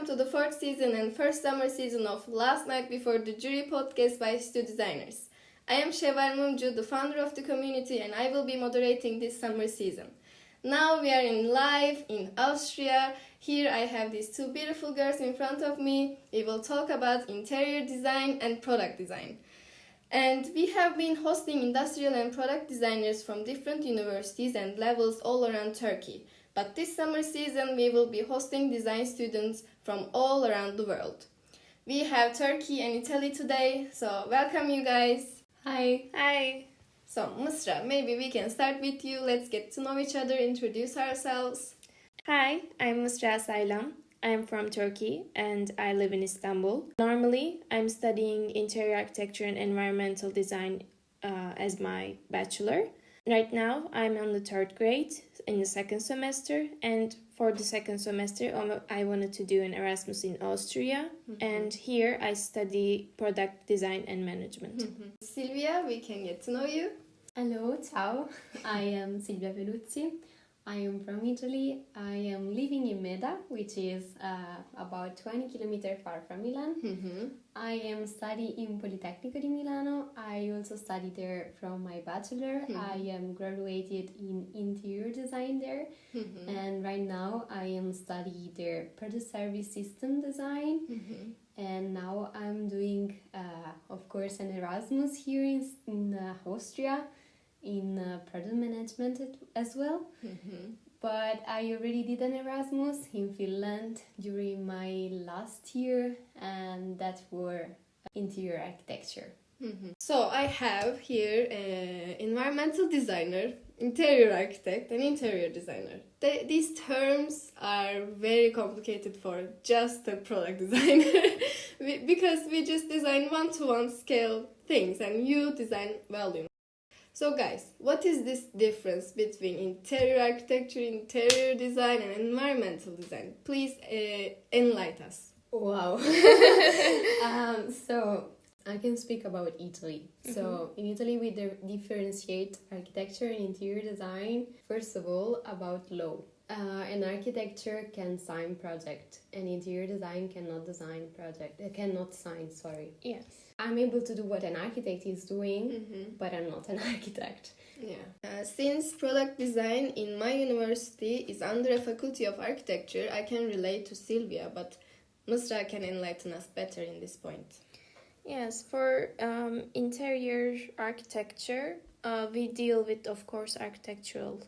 to the fourth season and first summer season of Last Night Before the Jury podcast by Stu Designers. I am Şevval Mumcu, the founder of the community, and I will be moderating this summer season. Now we are live in Austria. Here I have these two beautiful girls in front of me. We will talk about interior design and product design. And we have been hosting industrial and product designers from different universities and levels all around Turkey. But this summer season we will be hosting design students from all around the world. We have Turkey and Italy today, so welcome you guys. Hi. Hi. So Mısra, maybe we can start with you. Let's get to know each other, introduce ourselves. Hi, I'm Mısra Saylan. I'm from Turkey and I live in Istanbul. Normally, I'm studying interior architecture and environmental design as my bachelor. Right now, I'm on the third grade in the second semester, and for the second semester, I wanted to do an Erasmus in Austria, and here I study product design and management. Silvia, we can get to know you. Hello, ciao. I am Silvia Veluzzi. I am from Italy. I am living in Meda, which is about 20 kilometers far from Milan. I am studying in Politecnico di Milano. I also studied there from my bachelor. I am graduated in interior design there. And right now I am studying their product service system design. And now I'm doing, of course, an Erasmus here in Austria. In product management as well, but I already did an Erasmus in Finland during my last year, and that were interior architecture. So I have here environmental designer, interior architect, and interior designer. These terms are very complicated for just a product designer because we just design one-to-one scale things and you design volume. So guys, what is this difference between interior architecture, interior design and environmental design? Please enlighten us. Wow. So I can speak about Italy. So in Italy we differentiate architecture and interior design, first of all, about law. An architecture can sign project, and interior design cannot sign, sorry. Yes. I'm able to do what an architect is doing, but I'm not an architect. Yeah. Since product design in my university is under a faculty of architecture, I can relate to Silvia, but Mısra can enlighten us better in this point. Yes, for interior architecture, we deal with, of course, architectural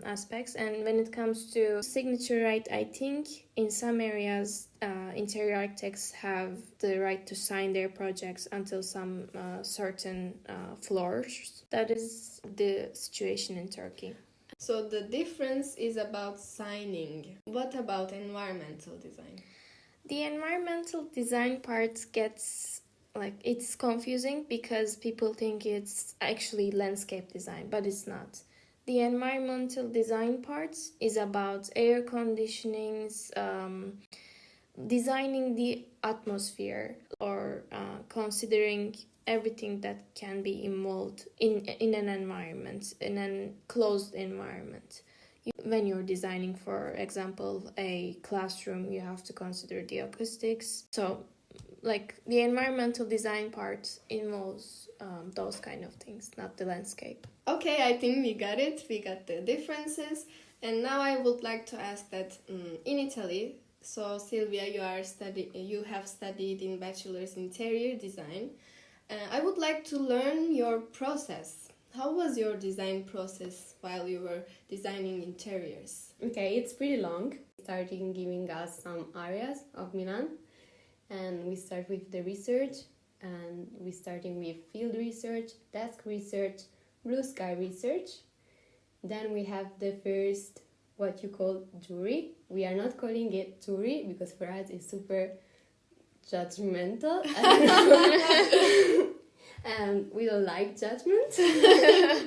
aspects. And when it comes to signature right, I think in some areas, interior architects have the right to sign their projects until some certain floors. That is the situation in Turkey. So the difference is about signing. What about environmental design? The environmental design part gets it's confusing because people think it's actually landscape design, but it's not. The environmental design part is about air conditionings, designing the atmosphere, or considering everything that can be involved in an environment, in a closed environment. When you're designing, for example, a classroom, you have to consider the acoustics. So the environmental design part involves those kind of things, not the landscape. Okay, I think we got it. We got the differences. And now I would like to ask that in Italy, so Silvia, you have studied in bachelor's interior design. I would like to learn your process. How was your design process while you were designing interiors? Okay, it's pretty long. Starting giving us some areas of Milan. And we start with the research, and we starting with field research, desk research, blue sky research. Then we have the first, what you call jury. We are not calling it jury because for us it's super judgmental. And we don't like judgment.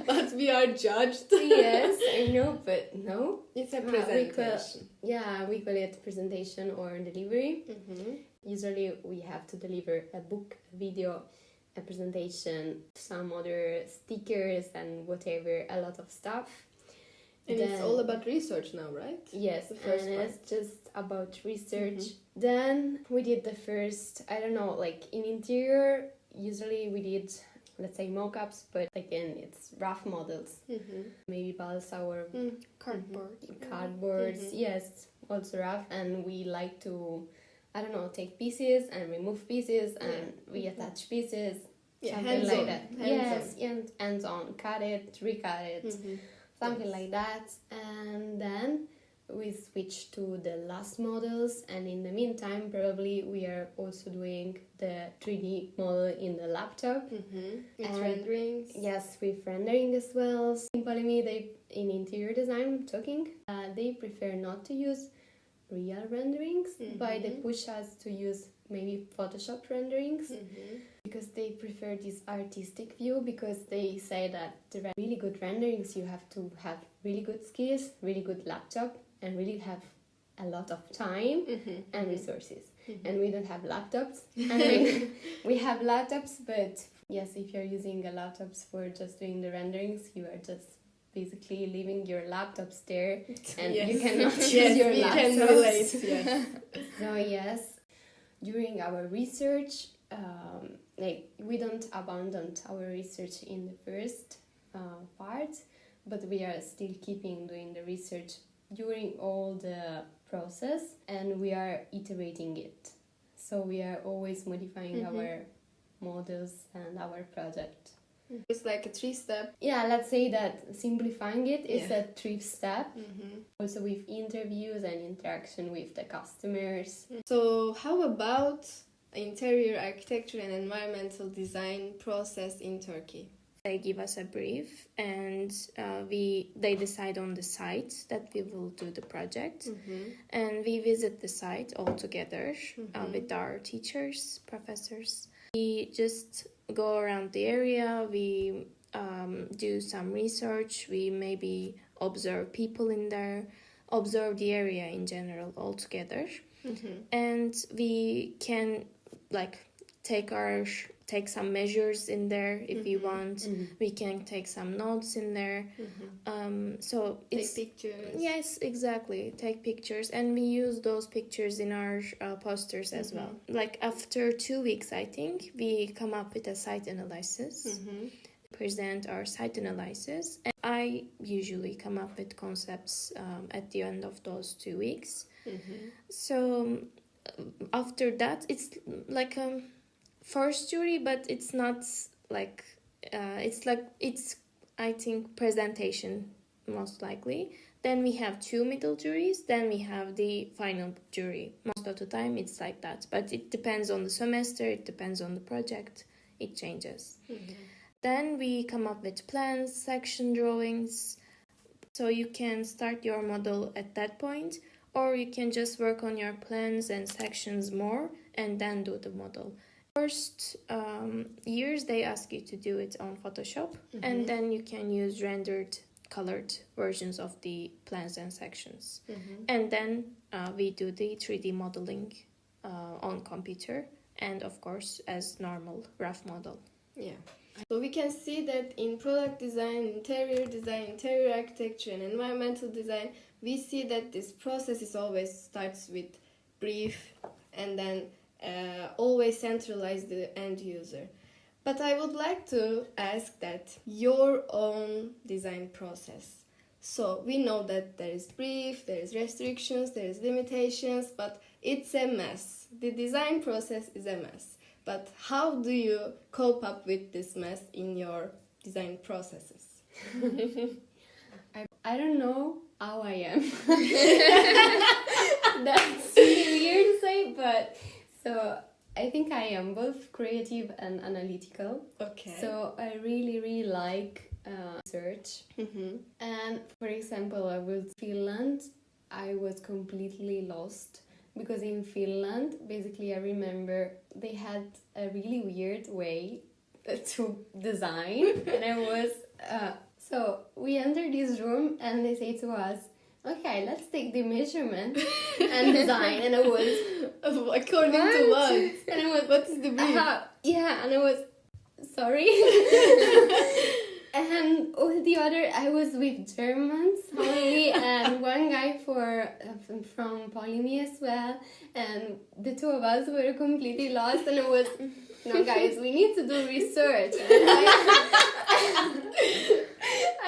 But we are judged. Yes, I know, but no. It's a presentation. We call it presentation or delivery. Usually we have to deliver a book, a video, a presentation, some other stickers and whatever, a lot of stuff. And it's all about research now, right? Yes, The first and part. it's just about research. Then we did the first, I don't know, like in interior, usually we did, let's say, mock-ups, but again, it's rough models. Maybe balsa or cardboards, yes, also rough. And we like to, I don't know, take pieces and remove pieces and reattach pieces. Something hands-on. like that. Yes, and hands-on, cut it, recut it, something like that. And then we switched to the last models, and in the meantime probably we are also doing the 3D model in the laptop. With renderings. Yes, with rendering as well. In Polemy, they, in interior design talking, they prefer not to use real renderings, but they push us to use maybe Photoshop renderings because they prefer this artistic view, because they say that to really good renderings you have to have really good skills, really good laptop, and really have a lot of time and resources. And we don't have laptops. I mean, we have laptops, but yes, if you're using a laptops for just doing the renderings, you are just basically leaving your laptops there, and you cannot use your laptops. Can relate, yes. So yes, during our research, like we don't abandon our research in the first part, but we are still keeping doing the research during all the process, and we are iterating it. So we are always modifying our models and our project. It's like a 3-step. Yeah, let's say that simplifying it is a 3-step. Also with interviews and interaction with the customers. So how about interior architecture and environmental design process in Turkey? They give us a brief, and they decide on the site that we will do the project, and we visit the site all together with our teachers, professors. We just go around the area, we do some research, we maybe observe people in there, observe the area in general all together, and we can like take some measures in there if we want. We can take some notes in there. So it's take pictures. Yes, exactly. Take pictures, and we use those pictures in our posters as well. Like after 2 weeks, I think we come up with a site analysis. Present our site analysis, and I usually come up with concepts at the end of those 2 weeks. So after that, it's like a first jury, but it's not like it's I think presentation most likely. Then we have 2 middle juries, then we have the final jury. Most of the time it's like that, but it depends on the semester, it depends on the project, it changes. Then we come up with plans, section drawings, so you can start your model at that point, or you can just work on your plans and sections more and then do the model. First years they ask you to do it on Photoshop, and then you can use rendered colored versions of the plans and sections. And then we do the 3D modeling on computer, and of course as normal rough model. Yeah. So we can see that in product design, interior architecture, and environmental design, we see that this process is always starts with brief and then always centralize the end user. But I would like to ask that your own design process. So we know that there is brief, there is restrictions, there is limitations, but it's a mess. The design process is a mess. But how do you cope up with this mess in your design processes? I don't know how I am. That's really weird to say, but so I think I am both creative and analytical. Okay. So I really like research. And for example, I was Finland. I was completely lost. Because in Finland, basically, I remember they had a really weird way to design. And I was... so we entered this room and they say to us, okay, let's take the measurement and design. And I was... According to what? And I was... What is the brief? Yeah, and I was... Sorry. And all the other, I was with Germans only, and one guy from Polymy as well, and the two of us were completely lost, and it was, no guys, we need to do research. And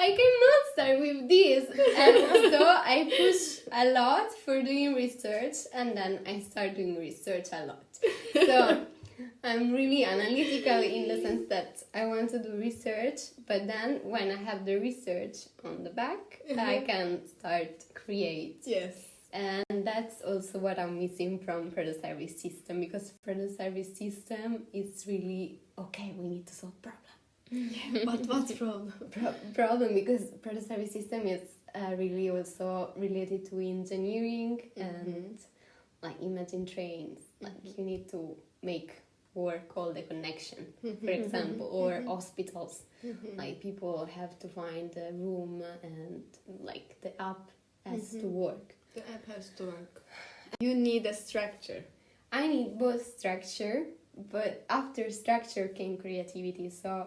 I cannot start with this. And so I push a lot for doing research, and then I start doing research a lot. So I'm really analytical in the sense that I want to do research, but then when I have the research on the back, I can start create. Yes. And that's also what I'm missing from product service system, because product service system is really, okay, we need to solve problem. Yeah, but what problem? Problem, because product service system is really also related to engineering and like imagine trains, like you need to make work all the connection, for example, or hospitals, like people have to find a room and like the app has to work. The app has to work. You need a structure. I need both structure, but after structure came creativity. So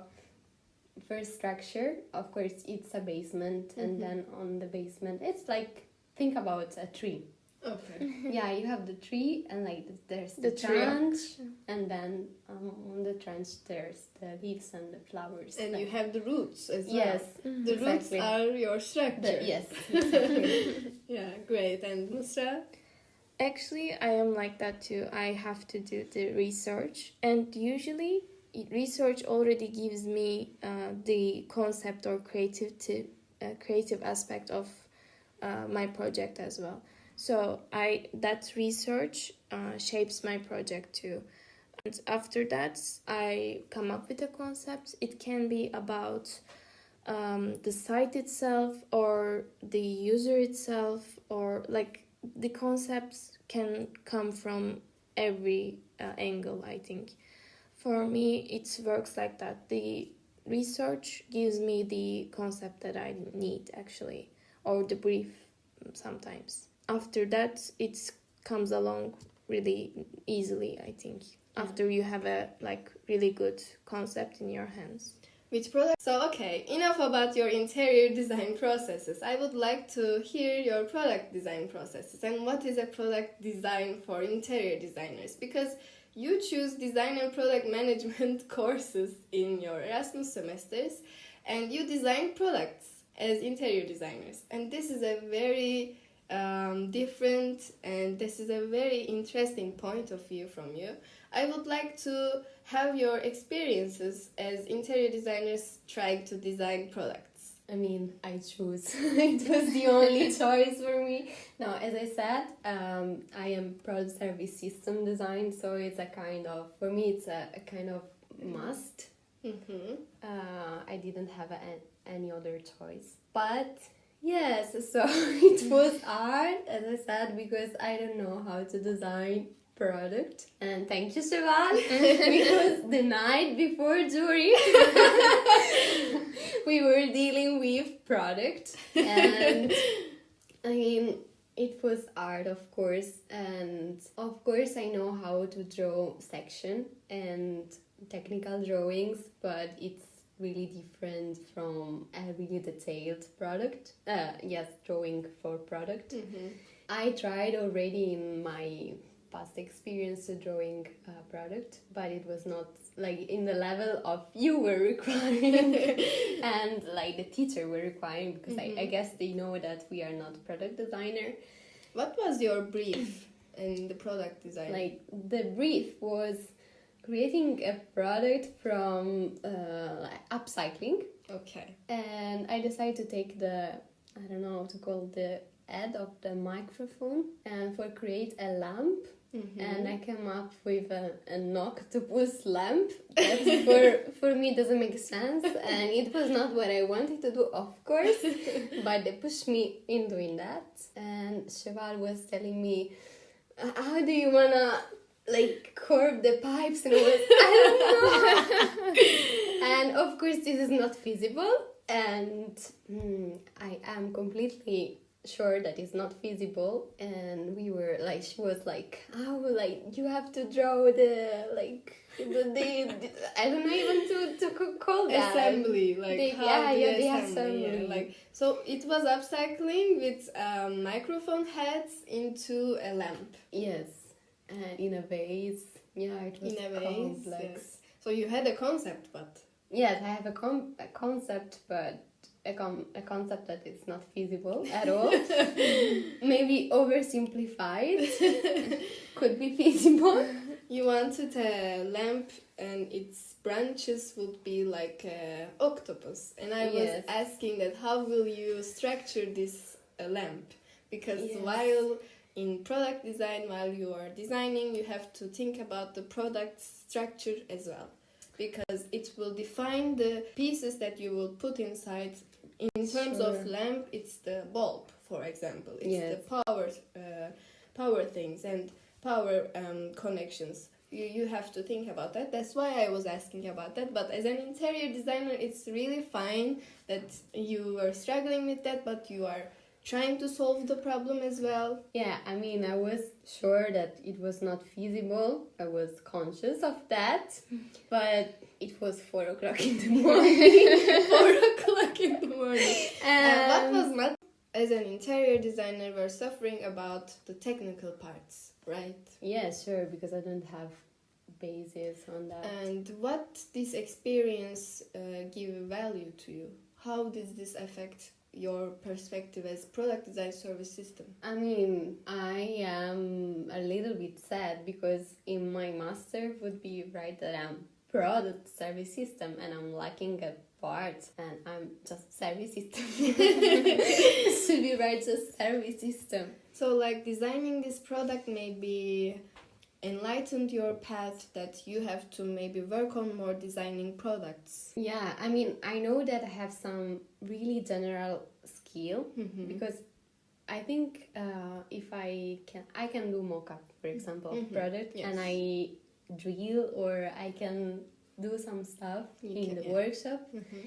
first structure, of course, it's a basement, and then on the basement, it's like, think about a tree. Okay. Yeah, you have the tree, and like there's the trunk, trench, and then on the trench there's the leaves and the flowers. And like, you have the roots as well. yes, The roots exactly. are your structure. Yes, exactly. Yeah, great. And Mısra? Actually, I am like that too. I have to do the research, and usually research already gives me the concept or creative aspect of my project as well. So that research shapes my project too. And after that, I come up with a concept. It can be about the site itself or the user itself, or like the concepts can come from every angle, I think. For me, it works like that. The research gives me the concept that I need, actually, or the brief sometimes. After that, it comes along really easily, I think, after you have a really good concept in your hands. With products. So, okay, enough about your interior design processes. I would like to hear your product design processes and what is a product design for interior designers, because you choose design and product management courses in your Erasmus semesters, and you design products as interior designers. And this is a very different, and this is a very interesting point of view from you. I would like to have your experiences as interior designers trying to design products. I mean, I choose. It was the only choice for me. Now, as I said, I am product service system design, so it's a kind of, for me, it's a kind of must. I didn't have any other choice. But yes, so it was hard, as I said, because I don't know how to design product. And thank you, Cheval, because the night before jury we were dealing with product, and I mean, it was hard, of course, and of course I know how to draw section and technical drawings, but it's really different from a really detailed product. Drawing for product. I tried already in my past experience to drawing a product, but it was not like in the level of you were requiring and like the teacher were requiring, because I guess they know that we are not product designer. What was your brief in the product design? Like the brief was creating a product from upcycling. Okay. And I decided to take the, I don't know how to call the head of the microphone, and for create a lamp. And I came up with an octopus lamp that for me doesn't make sense, and it was not what I wanted to do, of course, but they pushed me in doing that. And Cheval was telling me, how do you wanna like curve the pipes? And I was, I don't know. And of course this is not feasible, and I am completely sure that it's not feasible, and we were like, she was like, oh, like you have to draw the like the I don't know even to call that Assembly, like the assembly. assembly. Like, so it was upcycling with microphone heads into a lamp. Yes, and in a vase. Yeah, it was In a vase, complex. yes. So you had a concept, but Yes, I have a concept, but a concept that is not feasible at all. Maybe oversimplified. Could be feasible. you wanted a lamp and its branches would be like a octopus. And I was Yes. asking that how will you structure this lamp? Because Yes. while in product design, while you are designing, you have to think about the product structure as well. Because it will define the pieces that you will put inside. In terms of Sure. lamp, it's the bulb, for example. It's Yes. the power things and power connections. You have to think about that. That's why I was asking about that. But as an interior designer, it's really fine that you are struggling with that, but you are trying to solve the problem as well. Yeah, I mean, I was sure that it was not feasible. I was conscious of that, but it was 4 o'clock in the morning. 4 o'clock in the morning. What Um, was not, as an interior designer, we're suffering about the technical parts, right? Yeah, sure, because I don't have basis on that. And what this experience give value to you? How does this affect your perspective as product design service system? I mean, I am a little bit sad because in my master would be right that I'm product service system and I'm lacking a part and I'm just service system. Should be right just service system. So like designing this product maybe enlightened your path that you have to maybe work on more designing products. Yeah, I mean, I know that I have some really general skill Mhm. because I think if I can do mock-up, for example, of Mhm. product, Yes. and I drill or I can do some stuff You in can, the yeah. workshop. Mhm.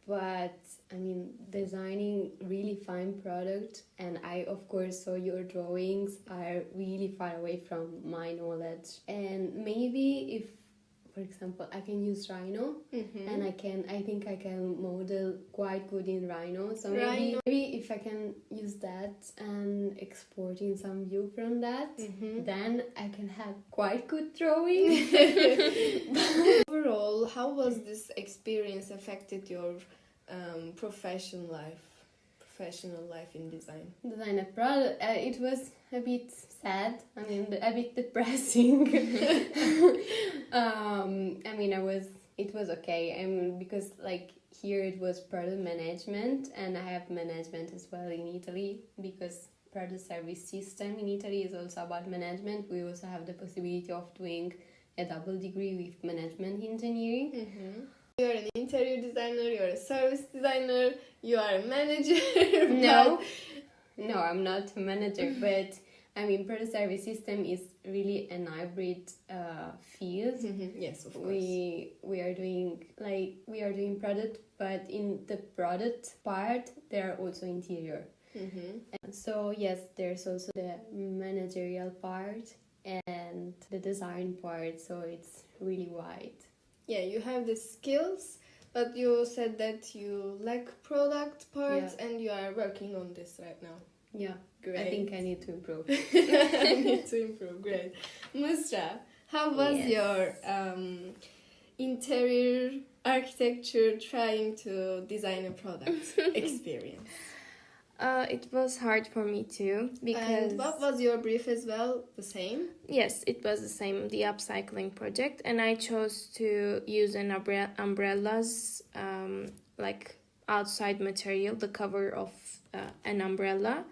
But I mean, designing really fine product, and I of course saw your drawings are really far away from my knowledge. And maybe if, for example, I can use Rhino, Mhm. and I think I can model quite good in Rhino. So Rhino. maybe if I can use that and exporting some view from that, Mhm. then I can have quite good drawing. Overall, how was this experience affected your professional life in design? Design a product. It was a bit sad. I mean, a bit depressing. I mean, it was okay. I mean, because like here it was product management, and I have management as well in Italy because product service system in Italy is also about management. We also have the possibility of doing a double degree with management engineering. Mm-hmm. You're an interior designer, you're a service designer, you are a manager. No, I'm not a manager, but I mean, product service system is really an hybrid field. Mm-hmm. Yes, of course. We are doing product, but in the product part, there are also interior. Mm-hmm. And so yes, there's also the managerial part and the design part. So it's really wide. Yeah, you have the skills, but you said that you lack product parts, and you are working on this right now. Yeah, Great. I think I need to improve. I need to improve. Great. Mısra, how was Yes. your interior architecture trying to design a product experience? It was hard for me too because And what was your brief as well? The same? yes, it was the same, the upcycling project, and I chose to use an umbrellas like outside material, the cover of an umbrella,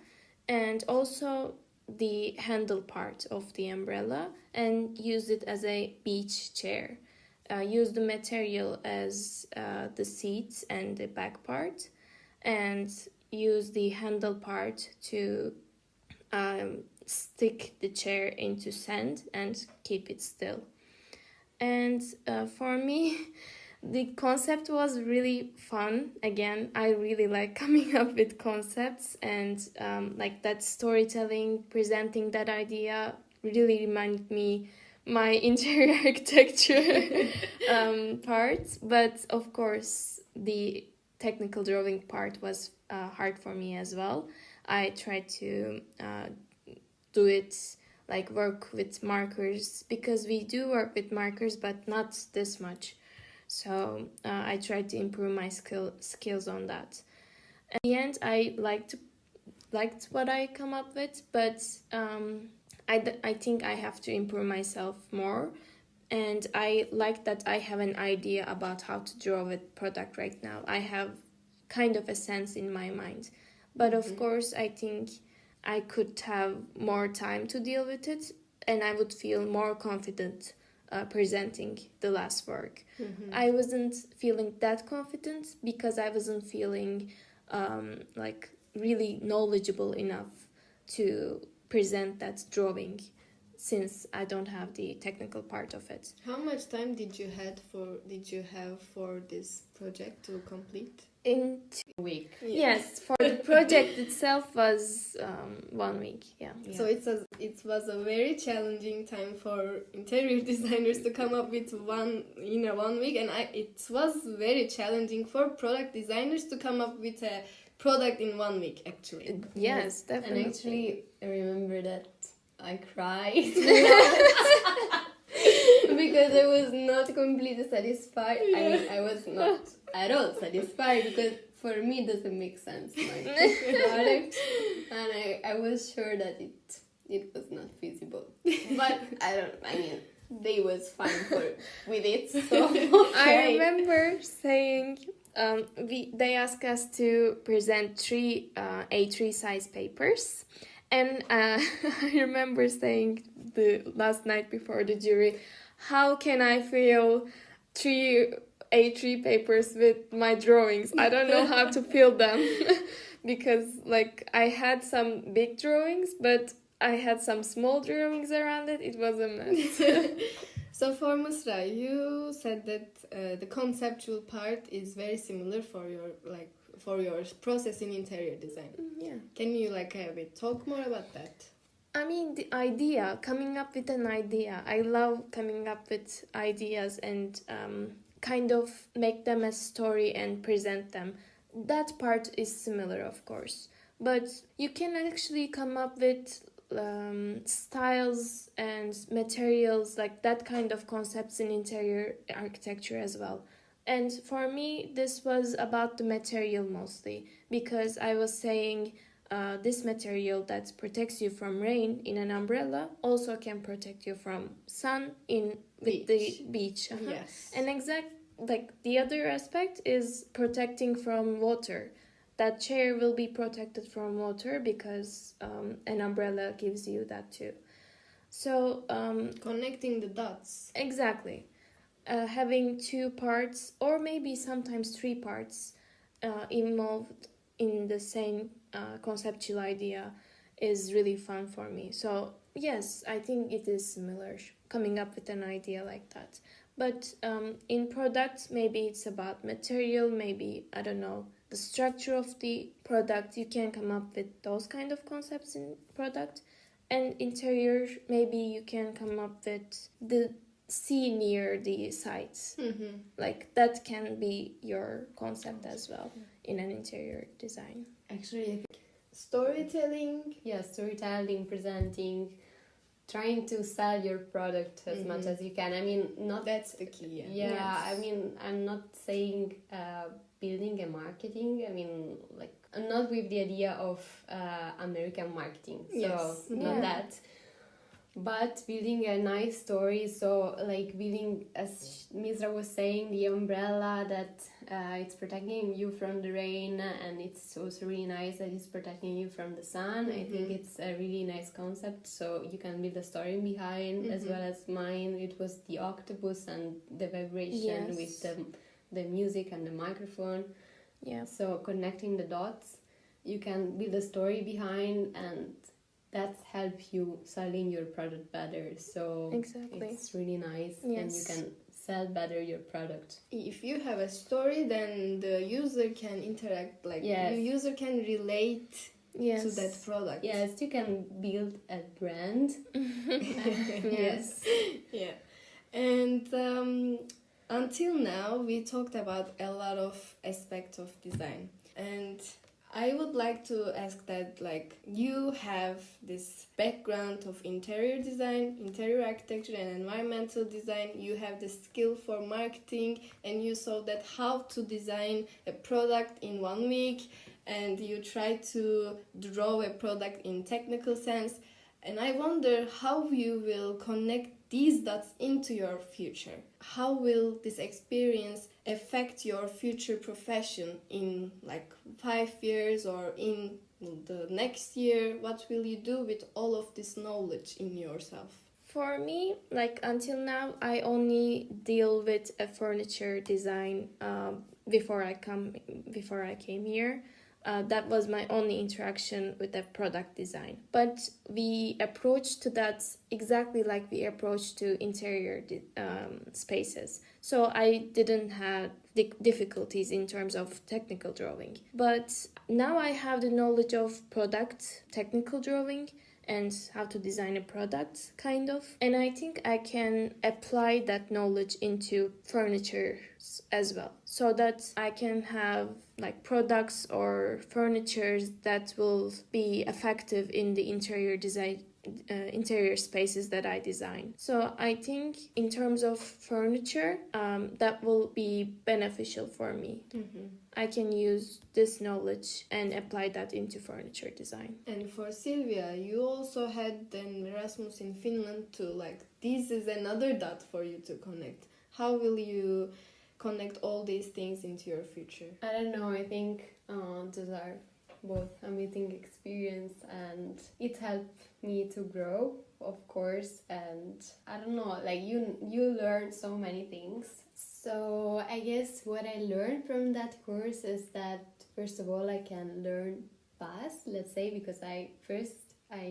and also the handle part of the umbrella, and use it as a beach chair. Use the material as the seats and the back part, and use the handle part to stick the chair into sand and keep it still. And for me, the concept was really fun. Again, I really like coming up with concepts, and like that storytelling, presenting that idea really reminded me my interior architecture part. But of course, the technical drawing part was hard for me as well. I tried to do it, like work with markers, because we do work with markers, but not this much. So I tried to improve my skills on that. At the end, I liked what I come up with, but I think I have to improve myself more. And I like that I have an idea about how to draw a product right now. I have kind of a sense in my mind. But of course, I think I could have more time to deal with it, and I would feel more confident presenting the last work. I wasn't feeling that confident because I wasn't feeling like really knowledgeable enough to present that drawing, since I don't have the technical part of it. How much time did you have for this project to complete? In Week. Yes, for the project itself was 1 week. Yeah. So it was a very challenging time for interior designers to come up with one week, and it was very challenging for product designers to come up with a product in 1 week. Actually, Yes, definitely. And actually, I remember that I cried because I was not completely satisfied. I mean, I was not at all satisfied because for me it doesn't make sense, my product, and I was sure that it was not feasible. But I mean, they was fine with it. So I remember saying they asked us to present 3 A3 size papers, and I remember saying the last night before the jury, how can I fill 3 A3 papers with my drawings? I don't know how to fill them because like I had some big drawings, but I had some small drawings around it. It was a mess. So for Mısra, you said that the conceptual part is very similar for your process in interior design. Yeah. Can you talk more about that? I mean, the idea, coming up with an idea. I love coming up with ideas and kind of make them a story and present them. That part is similar, of course. But you can actually come up with styles and materials, like that kind of concepts in interior architecture as well. And for me, this was about the material mostly, because I was saying this material that protects you from rain in an umbrella also can protect you from sun with the beach. Yes. And the other aspect is protecting from water. That chair will be protected from water because an umbrella gives you that too. So connecting the dots. Exactly. Having 2 parts or maybe sometimes 3 parts involved in the same conceptual idea is really fun for me. So yes, I think it is similar, coming up with an idea like that. But in products, maybe it's about material, maybe, I don't know, the structure of the product. You can come up with those kind of concepts in product. And interior, maybe you can come up with the sea near the sites. Like that can be your concept as well in an interior design. Actually, storytelling. Yeah, storytelling, presenting, trying to sell your product as much as you can. I mean, that's the key. Yeah, Yes. I mean, I'm not saying building a marketing. I mean, like, I'm not with the idea of American marketing. So, not that. But building a nice story, so like building, as Mısra was saying, the umbrella that it's protecting you from the rain, and it's also really nice that it's protecting you from the sun. I think it's a really nice concept, so you can build a story behind, as well as mine. It was the octopus and the vibration with the music and the microphone. Yeah. So connecting the dots, you can build a story behind, and that helps you selling your product better. So Exactly. it's really nice, and you can sell better your product. If you have a story, then the user can interact, like Yes. the user can relate to that product. Yes, you can build a brand. Yes. Yeah. And until now, we talked about a lot of aspects of design. And I would like to ask that, like, you have this background of interior design, interior architecture, and environmental design. You have the skill for marketing, and you saw that how to design a product in 1 week, and you try to draw a product in technical sense. And I wonder how you will connect these dots into your future. How will this experience affect your future profession in like 5 years or in the next year? What will you do with all of this knowledge in yourself? For me, like until now, I only deal with a furniture design before I came here. That was my only interaction with the product design. But we approached to that exactly like we approach to interior spaces. So I didn't have difficulties in terms of technical drawing. But now I have the knowledge of product technical drawing and how to design a product, kind of. And I think I can apply that knowledge into furniture as well, so that I can have like products or furnitures that will be effective in the interior design, interior spaces that I design. So I think in terms of furniture, that will be beneficial for me. Mm-hmm. I can use this knowledge and apply that into furniture design. And for Silvia, you also had an Erasmus in Finland too. Like, this is another dot for you to connect. How will you connect all these things into your future? I don't know, I think those are both amazing experience, and it helped me to grow, of course, and I don't know, like you learn so many things. So I guess what I learned from that course is that first of all I can learn fast, let's say, because I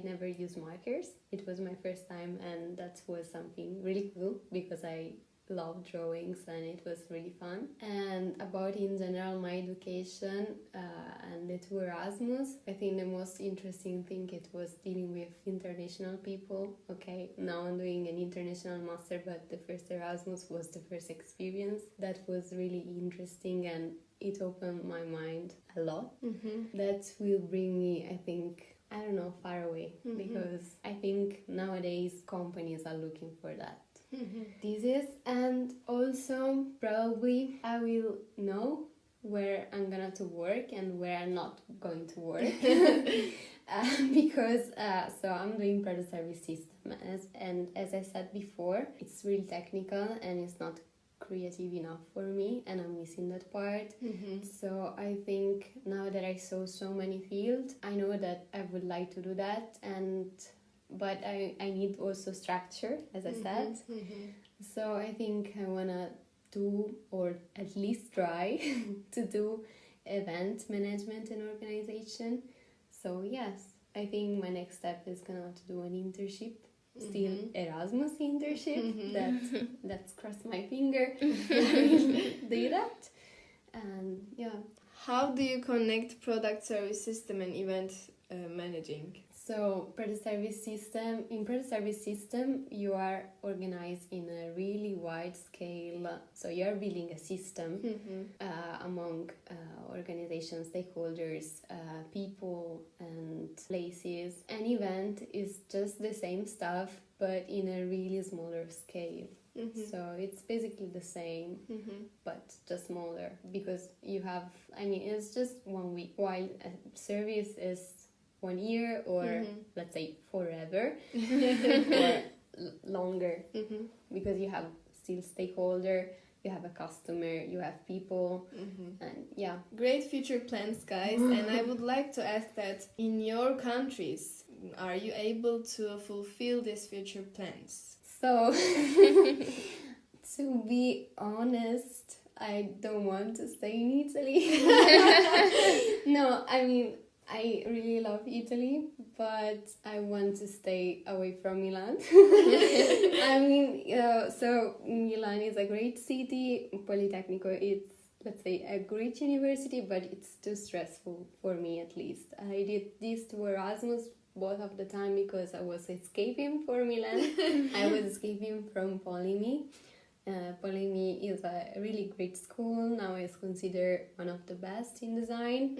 never used markers. It was my first time, and that was something really cool because I love drawings and it was really fun. And about in general my education and the two Erasmus, I think the most interesting thing it was dealing with international people. Okay, now I'm doing an international master, but the first Erasmus was the first experience. That was really interesting and it opened my mind a lot. Mm-hmm. That will bring me, I think, I don't know, far away, Mm-hmm. because I think nowadays companies are looking for that. Mm-hmm. This is, and also probably I will know where I'm gonna to work and where I'm not going to work. Because so I'm doing product service system, and as I said before, it's really technical and it's not creative enough for me, and I'm missing that part. Mm-hmm. So I think now that I saw so many fields, I know that I would like to do that, but I need also structure, as I said. Mm-hmm. So I think I wanna do, or at least try to do, event management and organization. So yes, I think my next step is gonna to do an internship. Still Erasmus internship. That's crossed my finger. Do that. And yeah. How do you connect product service system and event managing? So product service system, in product service system you are organized in a really wide scale. So you are building a system among organizations, stakeholders, people and places. An event is just the same stuff but in a really smaller scale. So it's basically the same, but just smaller, because you have, I mean, it's just 1 week, while a service is 1 year, or let's say forever, or longer, because you have still stakeholder, you have a customer, you have people, and yeah. Great future plans, guys. And I would like to ask that in your countries, are you able to fulfill these future plans? So, to be honest, I don't want to stay in Italy. No, I mean, I really love Italy, but I want to stay away from Milan. So Milan is a great city. Politecnico is, let's say, a great university, but it's too stressful for me at least. I did this to Erasmus both of the time because I was escaping for Milan. I was escaping from Polimi. Polimi is a really great school. Now it's considered one of the best in design,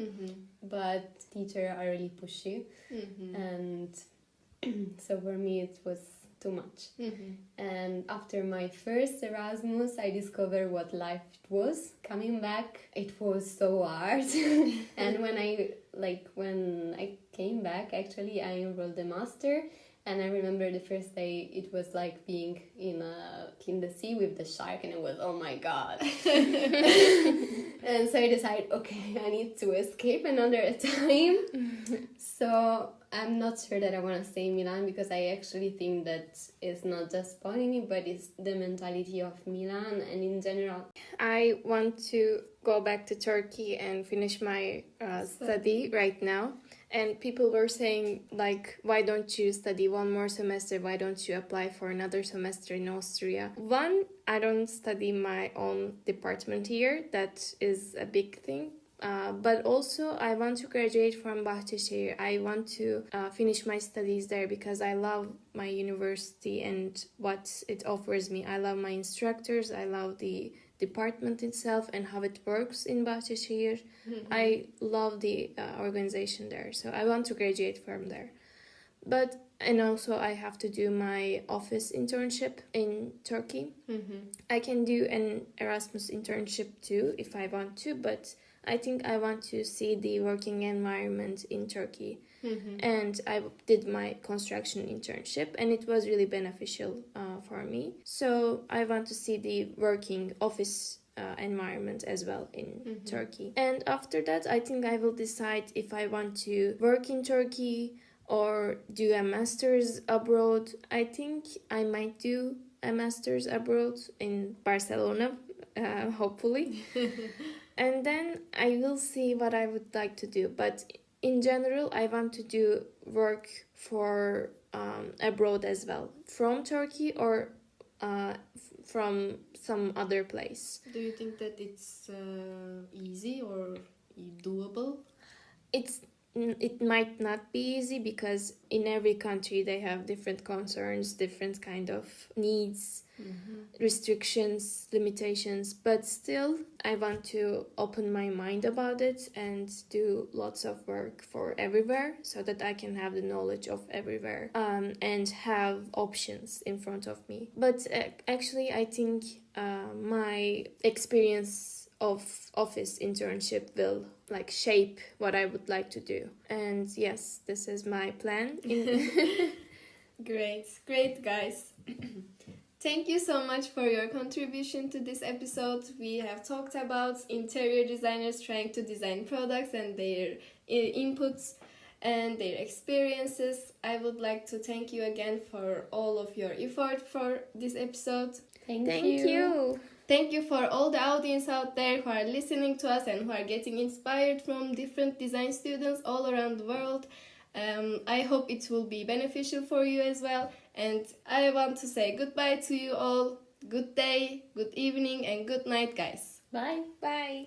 but teachers are really pushy, and so for me it was too much. And after my first Erasmus, I discovered what life was. Coming back, it was so hard. And when I came back, actually, I enrolled the master. And I remember the first day, it was like being in the sea with the shark, and it was, oh my god. And so I decided, okay, I need to escape another time. So I'm not sure that I want to stay in Milan, because I actually think that it's not just Polimi, but it's the mentality of Milan and in general. I want to go back to Turkey and finish my study right now. And people were saying, like, why don't you study one more semester? Why don't you apply for another semester in Austria? One, I don't study my own department here. That is a big thing. But also, I want to graduate from Bahçeşehir. I want to finish my studies there because I love my university and what it offers me. I love my instructors. I love the department itself and how it works in Bahçeşehir. I love the organization there, so I want to graduate from there. And also I have to do my office internship in Turkey. I can do an Erasmus internship too if I want to, but I think I want to see the working environment in Turkey. And I did my construction internship, and it was really beneficial for me. So I want to see the working office environment as well in Turkey. And after that, I think I will decide if I want to work in Turkey or do a master's abroad. I think I might do a master's abroad in Barcelona, hopefully. And then I will see what I would like to do. But in general, I want to do work for abroad as well, from Turkey or from some other place. Do you think that it's easy or doable? It might not be easy because in every country they have different concerns, different kind of needs, restrictions, limitations. But still, I want to open my mind about it and do lots of work for everywhere so that I can have the knowledge of everywhere and have options in front of me. But actually, I think my experience of office internship will shape what I would like to do. And yes, this is my plan. Great guys. Thank you so much for your contribution to this episode. We have talked about interior designers trying to design products and their inputs and their experiences. I would like to thank you again for all of your effort for this episode. Thank you. Thank you for all the audience out there who are listening to us and who are getting inspired from different design students all around the world. I hope it will be beneficial for you as well. And I want to say goodbye to you all. Good day, good evening, and good night, guys. Bye. Bye.